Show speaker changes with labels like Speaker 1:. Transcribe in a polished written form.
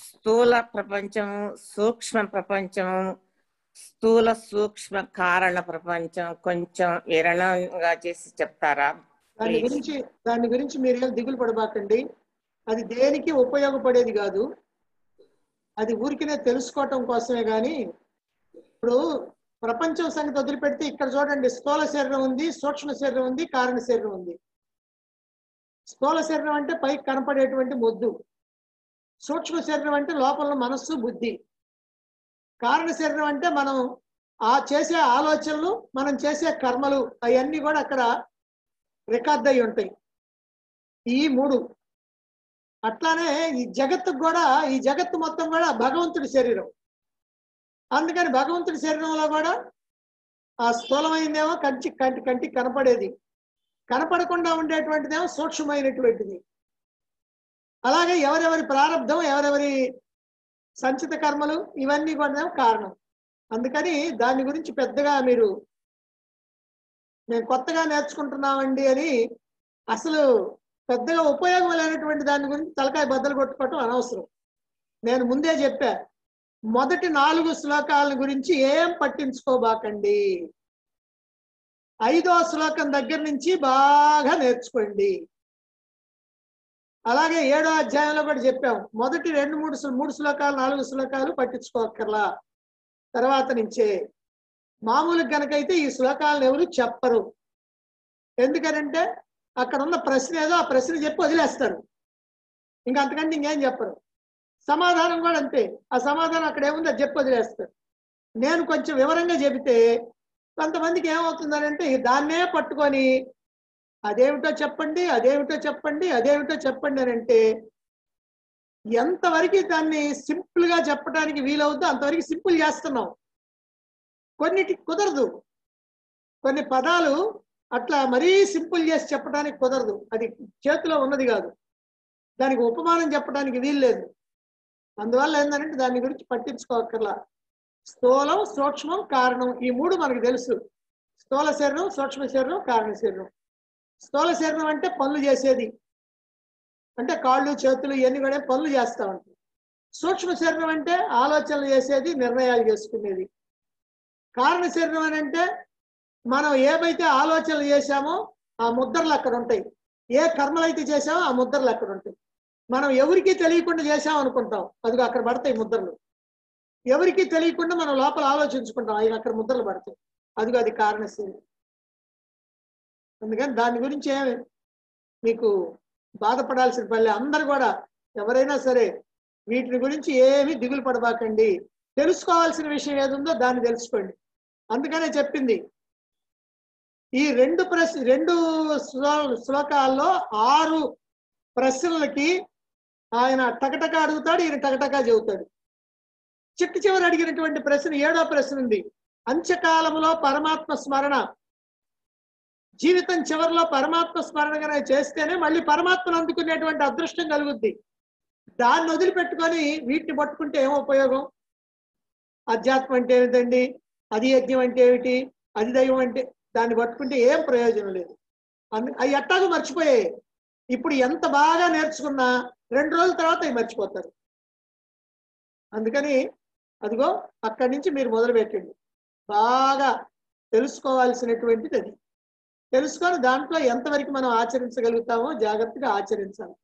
Speaker 1: స్థూల ప్రపంచం, సూక్ష్మ ప్రపంచం, స్థూల సూక్ష్మ కారణ ప్రపంచం కొంచెం వివరణగా చేసి చెప్తారా?
Speaker 2: దాని గురించి మీరేం దిగులు పడబాకండి. అది దేనికి ఉపయోగపడేది కాదు. అది ఊరికినే తెలుసుకోవటం కోసమే. కానీ ఇప్పుడు ప్రపంచం సంగతి వదిలిపెడితే ఇక్కడ చూడండి, స్థూల శరీరం ఉంది, సూక్ష్మ శరీరం ఉంది, కారణ శరీరం ఉంది. స్థూల శరీరం అంటే పైకి కనపడేటువంటి మొద్దు, సూక్ష్మ శరీరం అంటే లోపల మనస్సు బుద్ధి, కారణ శరీరం అంటే మనం చేసే ఆలోచనలు, మనం చేసే కర్మలు, అవన్నీ కూడా అక్కడ రికార్డ్ అయి ఉంటాయి. ఈ మూడు. అట్లానే ఈ జగత్తుకు కూడా, ఈ జగత్తు మొత్తం కూడా భగవంతుడి శరీరం. అందుకని భగవంతుడి శరీరంలో కూడా ఆ స్థూలమైనదేమో కంటికి కనపడేది, కనపడకుండా ఉండేటువంటిదేమో సూక్ష్మమైనటువంటిది. అలాగే ఎవరెవరి ప్రారంధం, ఎవరెవరి సంచిత కర్మలు, ఇవన్నీ కూడా కారణం. అందుకని దాని గురించి పెద్దగా మీరు మేము కొత్తగా నేర్చుకుంటున్నామండి అని అసలు పెద్దగా ఉపయోగం లేనటువంటి దాని గురించి తలకాయ బద్దలు కొట్టుకోవటం అనవసరం. నేను ముందే చెప్పా, మొదటి 4 శ్లోకాల గురించి ఏం పట్టించుకోబాకండి. 5వ శ్లోకం దగ్గర నుంచి బాగా నేర్చుకోండి. అలాగే 7వ అధ్యాయంలో కూడా చెప్పాం, మొదటి 3 శ్లోకాలు 4 శ్లోకాలు పట్టించుకోకర్లా. తర్వాత నుంచే మామూలుగా గనకైతే ఈ శ్లోకాలను ఎవరు చెప్పరు. ఎందుకనంటే అక్కడ ఉన్న ప్రశ్న ఏదో ఆ ప్రశ్న చెప్పి వదిలేస్తారు, ఇంకా అంతకంటే ఇంకేం చెప్పరు. సమాధానం కూడా అంతే, ఆ సమాధానం అక్కడ ఏముందో అది చెప్పి వదిలేస్తారు. నేను కొంచెం వివరంగా చెబితే కొంతమందికి ఏమవుతుందనంటే దాన్నే పట్టుకొని అదేమిటో చెప్పండి, అదేమిటో చెప్పండి, అదేమిటో చెప్పండి అని అంటే ఎంతవరకు దాన్ని సింపుల్ గా చెప్పడానికి వీలవుతుందో అంతవరకు సింపుల్ చేస్తున్నాం. కొన్నిటికి కుదరదు, కొన్ని పదాలు అట్లా మరీ సింపుల్ చేసి చెప్పడానికి కుదరదు, అది చేతిలో ఉన్నది కాదు, దానికి ఉపమానం చెప్పడానికి వీలు లేదు. అందువల్ల ఏంటంటే దాని గురించి పట్టించుకోకర్లా. స్థూలం, సూక్ష్మం, కారణం, ఈ 3 మనకు తెలుసు. స్థూల శరీరం, సూక్ష్మ శరీరం, కారణ శరీరం. స్థూల శరీరం అంటే పనులు చేసేది, అంటే కాళ్ళు చేతులు ఇవన్నీ కూడా పనులు చేస్తూ ఉంటాయి. సూక్ష్మ శరీరం అంటే ఆలోచనలు చేసేది, నిర్ణయాలు చేసుకునేది. కారణ శరీరం అని అంటే మనం ఏవైతే ఆలోచనలు చేశామో ఆ ముద్రలు అక్కడ ఉంటాయి, ఏ కర్మలు అయితే చేసామో ఆ ముద్రలు అక్కడ ఉంటాయి. మనం ఎవరికి తెలియకుండా చేసాం అనుకుంటాం, అదిగో అక్కడ పడతాయి ముద్రలు. ఎవరికి తెలియకుండా మనం లోపల ఆలోచించుకుంటాం, అవి అక్కడ ముద్రలు పడతాయి, అదిగో అది కారణ శరీరం. అందుకని దాని గురించి ఏమి మీకు బాధపడాల్సిన పని. అందరు కూడా ఎవరైనా సరే వీటిని గురించి ఏమీ దిగులు పడబాకండి. తెలుసుకోవాల్సిన విషయం ఏదుందో దాన్ని తెలుసుకోండి. అందుకనే చెప్పింది ఈ 2 శ్లోకాల్లో 6 ప్రశ్నలకి ఆయన టకటకా అడుగుతాడు, ఈయన టకటకా చెబుతాడు. చివరి అడిగినటువంటి ప్రశ్న 7వ ప్రశ్న ఉంది, అంత్యకాలంలో పరమాత్మ స్మరణ, జీవితం చివరిలో పరమాత్మ స్మరణగా చేస్తేనే మళ్ళీ పరమాత్మను అందుకునేటువంటి అదృష్టం కలుగుద్ది. దాన్ని వదిలిపెట్టుకొని వీటిని పట్టుకుంటే ఏం ఉపయోగం? అధ్యాత్మం అంటే ఏమిటండి, అది యజ్ఞం అంటే ఏమిటి, అది దైవం అంటే, దాన్ని పట్టుకుంటే ఏం ప్రయోజనం లేదు. అవి ఎట్టాగో మర్చిపోయాయి. ఇప్పుడు ఎంత బాగా నేర్చుకున్నా 2 రోజుల తర్వాత అవి మర్చిపోతారు. అందుకని అదిగో అక్కడి నుంచి మీరు మొదలు పెట్టండి. బాగా తెలుసుకోవాల్సినటువంటిది అది. తెలుసుకొని దాంట్లో ఎంతవరకు మనం ఆచరించగలుగుతామో జాగ్రత్తగా ఆచరించాలి.